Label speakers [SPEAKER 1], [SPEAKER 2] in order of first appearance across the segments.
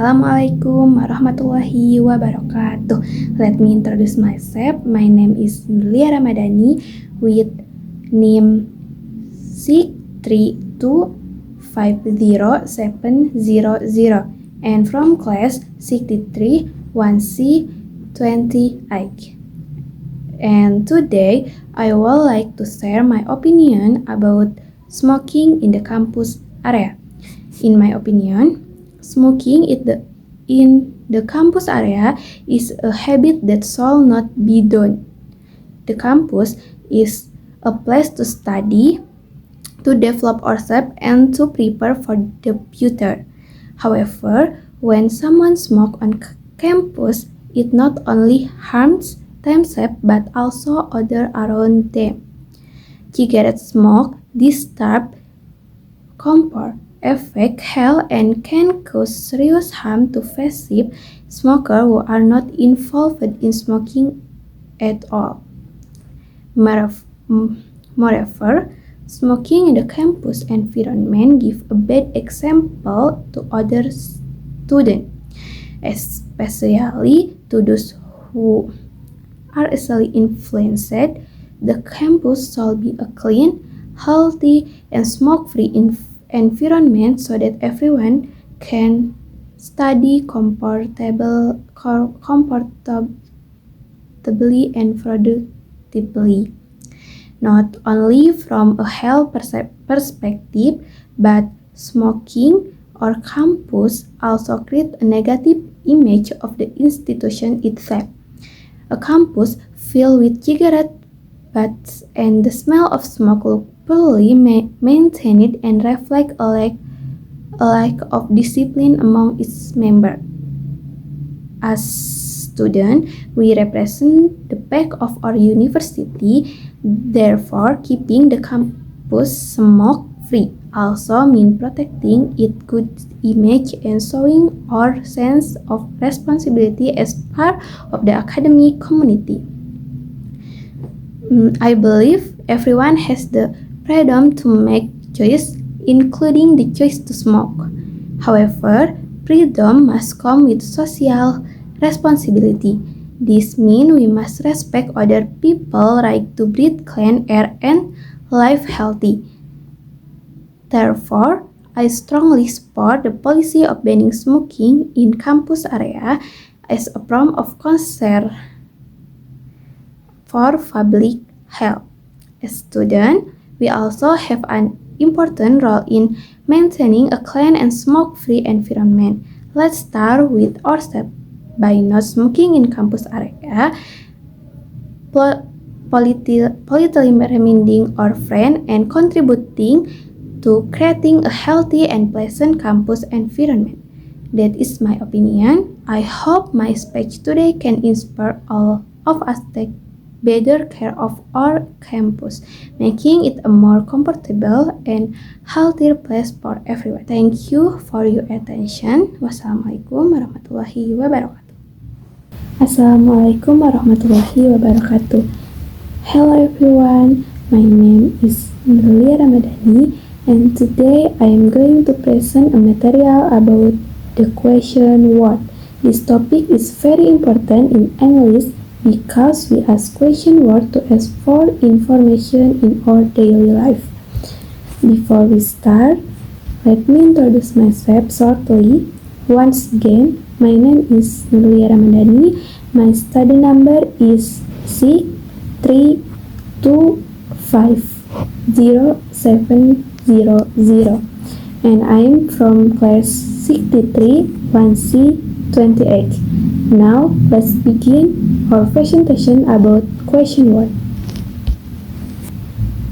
[SPEAKER 1] Assalamualaikum warahmatullahi wabarakatuh. Let me introduce myself. My name is Nulia Ramadhani with name 632507000 and from class 63 1C 28. And today I would like to share my opinion about smoking in the campus area. In my opinion, smoking in the campus area is a habit that shall not be done. The campus is a place to study, to develop ourselves, and to prepare for the future. However, when someone smokes on campus, it not only harms themselves but also others around them. Cigarette smoke disturbs comfort, affect health, and can cause serious harm to passive smokers who are not involved in smoking at all. Moreover, smoking in the campus environment gives a bad example to other students, especially to those who are easily influenced. The campus should be a clean, healthy, and smoke-free environment so that everyone can study comfortably and productively. Not only from a health perspective, but smoking on campus also creates a negative image of the institution itself. A campus filled with cigarette butts and the smell of smoke look poorly maintained and reflect a lack of discipline among its members. As students, we represent the back of our university, therefore keeping the campus smoke-free also means protecting its good image and showing our sense of responsibility as part of the academic community. I believe everyone has the freedom to make choice, including the choice to smoke. However, freedom must come with social responsibility. This means we must respect other people's right to breathe clean air and live healthy. Therefore, I strongly support the policy of banning smoking in campus area as a form of concern for public health. As students, we also have an important role in maintaining a clean and smoke-free environment. Let's start with ourselves. By not smoking in campus area, politically reminding our friends and contributing to creating a healthy and pleasant campus environment. That is my opinion. I hope my speech today can inspire all of us to take better care of our campus, making it a more comfortable and healthier place for everyone. Thank you for your attention. Wassalamualaikum warahmatullahi wabarakatuh. Assalamualaikum warahmatullahi wabarakatuh. Hello everyone, my name is Nulia Ramadhani and today I am going to present a material about the question what. This topic is very important in English because we ask question what to ask for information in our daily life. Before we start, let me introduce myself shortly. Once again, my name is Nulia Ramadhani. My study number is 632507000 and I am from class 63 1C 28. Now, let's begin our presentation about question what.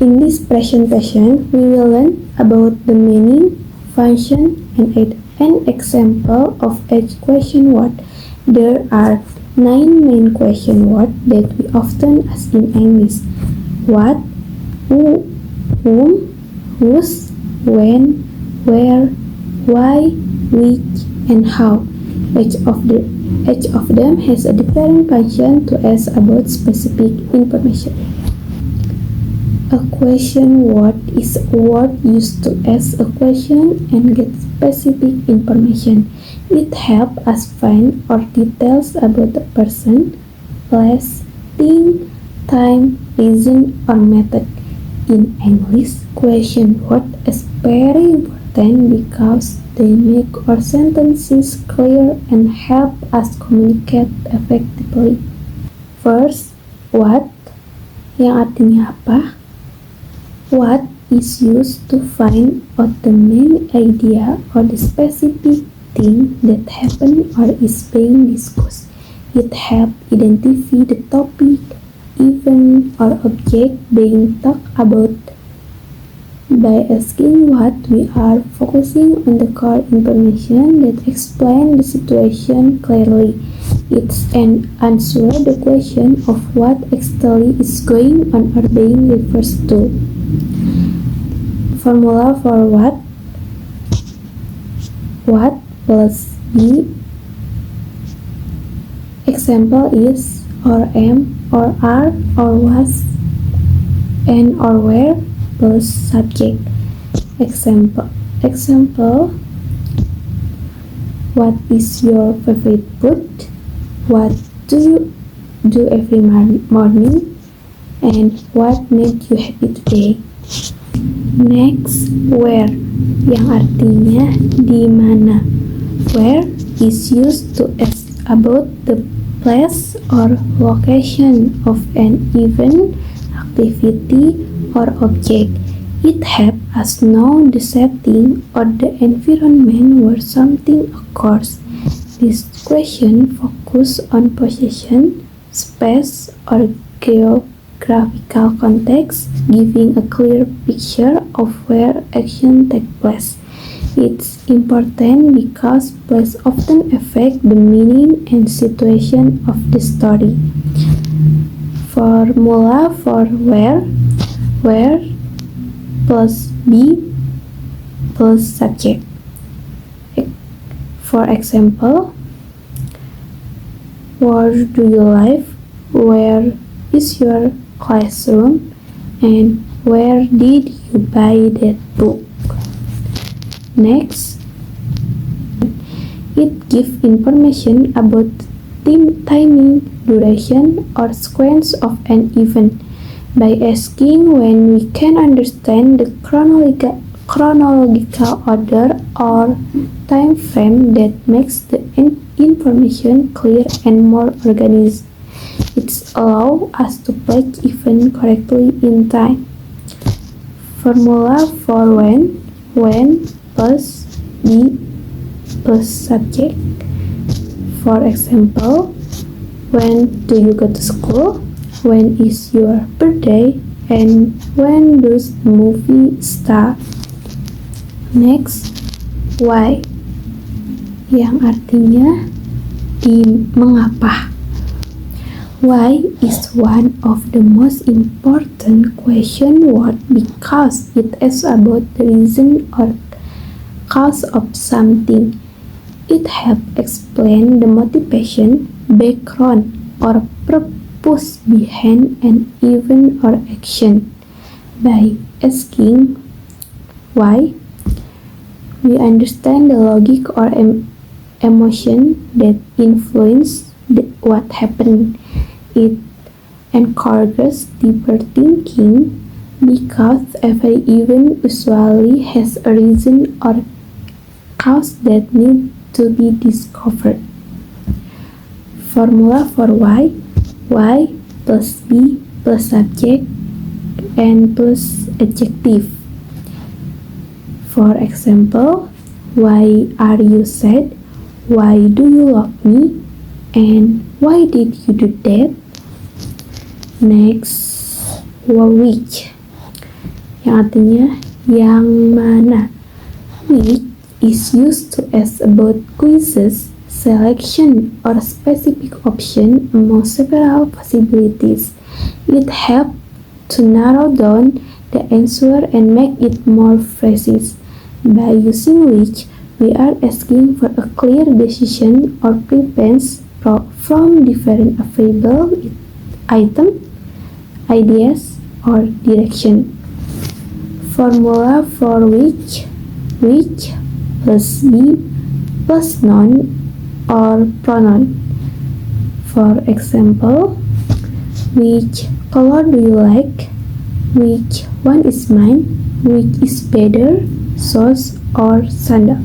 [SPEAKER 1] In this presentation, we will learn about the meaning, function, and an example of each question what. There are 9 main question words that we often ask in English. What, who, whom, whose, when, where, why, which, and how. Each of them has a different function to ask about specific information. A question word is a word used to ask a question and get specific information. It helps us find or details about a person, place, thing, time, reason, or method. In English, question words is very important because they make our sentences clear and help us communicate effectively. First, what yang artinya apa? What is used to find out the main idea or the specific thing that happened or is being discussed. It helps identify the topic, event, or object being talked about. By asking what, we are focusing on the core information that explains the situation clearly. It's an answer the question of what actually is going on or being referred to. Formula for what plus be. Example is or am or are or was, and or were plus subject. Example, what is your favorite food? What do you do every morning? And what made you happy today? Next, where yang artinya di mana. Where is used to ask about the place or location of an event, activity, or object. It helps us know the setting or the environment where something occurs. This question focuses on position, space, or geographical context, giving a clear picture of where action takes place. It's important because place often affect the meaning and situation of the story. Formula for where plus be plus subject. For example, where do you live? Where is your classroom? And where did you buy that book? Next, it gives information about timing, duration, or sequence of an event. By asking when, we can understand the chronological order or time frame that makes the information clear and more organized. It allows us to place event correctly in time. Formula for when plus be plus subject. For example, when do you go to school? When is your birthday? And when does the movie start? Next, why yang artinya di mengapa. Why is one of the most important question word because it is about the reason or cause of something. It helps explain the motivation, background, or purpose behind an event or action. By asking why, we understand the logic or emotion that influence what happened. It encourages deeper thinking because every event usually has a reason or cause that need to be discovered. Formula for why plus be plus subject and plus adjective. For example, why are you sad? Why do you love me? And why did you do that? Next, which yang artinya yang mana. Which is used to ask about quizzes, selection, or specific option among several possibilities. It helps to narrow down the answer and make it more precise. By using which, we are asking for a clear decision or preference from different available items, ideas, or direction. Formula for which plus be plus noun or pronoun. For example, which color do you like? Which one is mine? Which is better, sauce or sandal?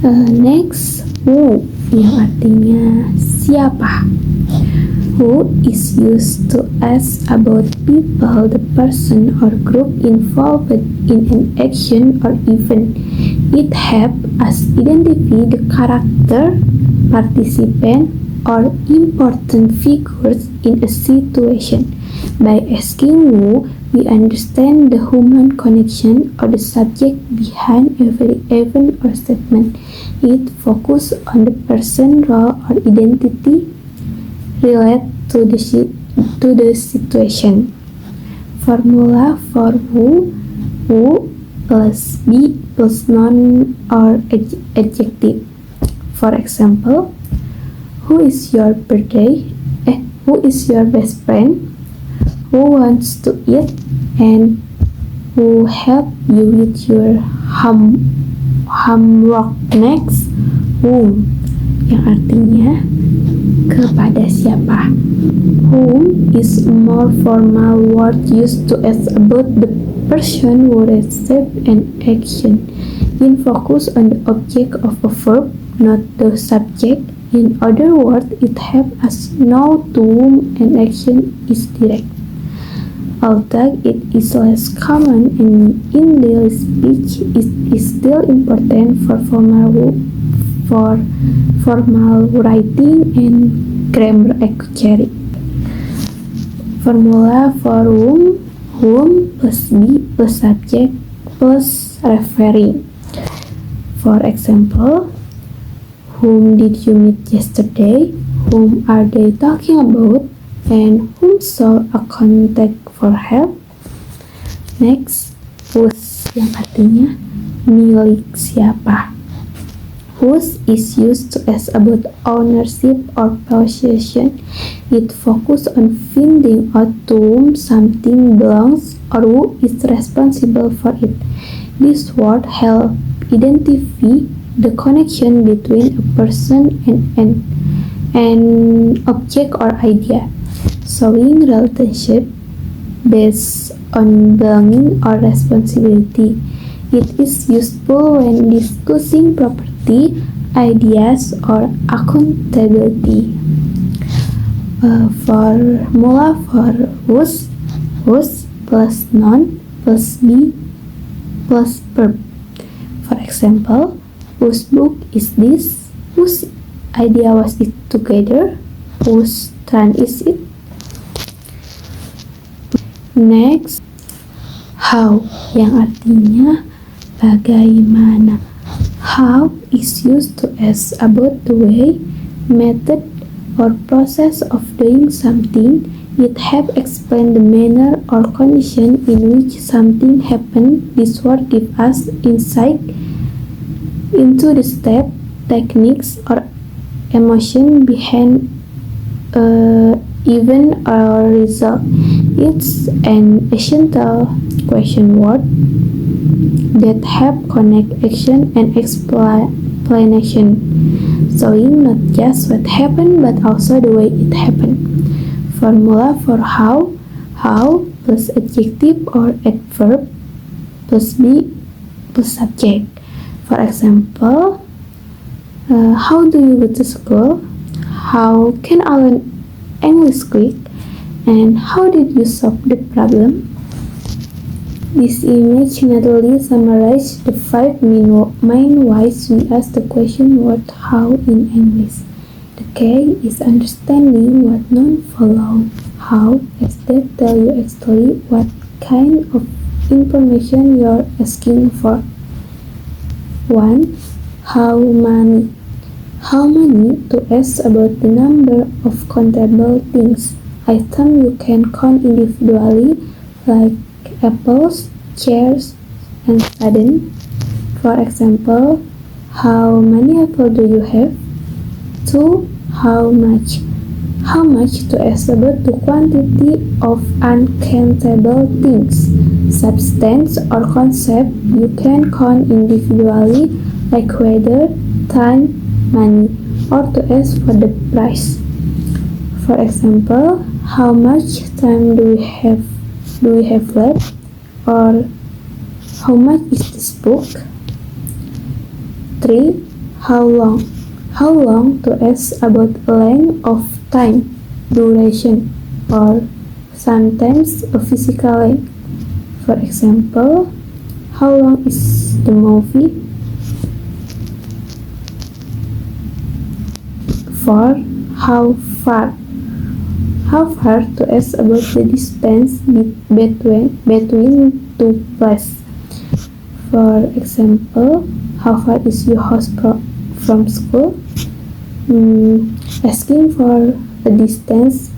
[SPEAKER 1] Next, who yang artinya siapa. Who is used to ask about people, the person or group involved in an action or event. It helps us identify the character, participant, or important figures in a situation. By asking who, we understand the human connection or the subject behind every event or statement. It focuses on the person, role, or identity related to the situation. Formula for who plus be plus noun or adjective. For example, who is your birthday? Who is your best friend? Who wants to eat? And who help you with your homework next? Whom, yang artinya kepada siapa. Whom is a more formal word used to ask about the person who receives an action. It focuses on the object of a verb, not the subject. In other words, it helps us know to whom an action is directed. Although it is less common in daily speech, it is still important for formal writing and grammar accuracy. Formula for whom plus be plus subject plus referring. For example, whom did you meet yesterday? Whom are they talking about? And whom sought a contact for help? Next, whose yang artinya milik siapa. Whose is used to ask about ownership or possession. It focuses on finding out to whom something belongs or who is responsible for it. This word helps identify the connection between a person and an object or idea, showing relationship based on belonging or responsibility. It is useful when discussing property, ideas, or accountability. Formula for whose plus noun plus be plus verb. For example, whose book is this? Whose idea was it together? Whose turn is it? Next, how yang artinya bagaimana. How is used to ask about the way, method, or process of doing something. It helps explain the manner or condition in which something happened. This word gives us insight into the step, techniques, or emotion behind event or result. It's an essential question word that help connect action and explanation, showing not just what happened but also the way it happened. Formula for how plus adjective or adverb plus be plus subject. For example, how do you go to school? How can I learn English quick? And how did you solve the problem? This image neatly summarizes the 5 main ways we ask the question word how in English. The key is understanding what noun follow. How is that tell you actually what kind of information you're asking for. 1. How many? How many to ask about the number of countable things. Items you can count individually like apples, chairs, and sudden. For example, how many apples do you have? 2. How much? How much to ask about the quantity of uncountable things, substance or concept you can count individually, like weather, time, money, or to ask for the price. For example, how much time do we have left? Or how much is this book? 3. How long? How long to ask about length of time, duration, or sometimes a physical length. For example, how long is the movie? 4. How far? How far to ask about the distance between two places. For example, how far is your house from school? Asking for a distance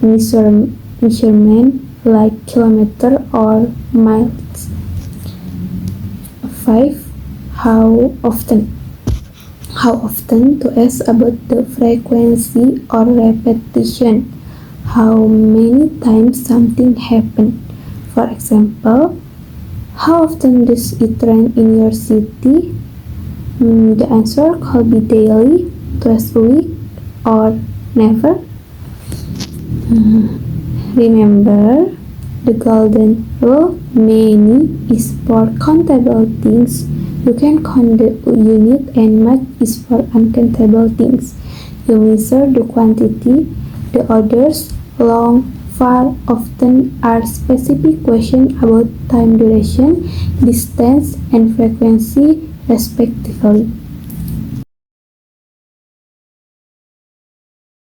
[SPEAKER 1] measurement like kilometer or miles. 5. How often? How often to ask about the frequency or repetition. How many times something happened. For example, how often does it rain in your city? The answer could be daily, twice a week, or never. Remember, the golden rule, many is for countable things. You can count the unit, and much is for uncountable things. You measure the quantity. The others, long, far, often are specific questions about time, duration, distance, and frequency, respectively.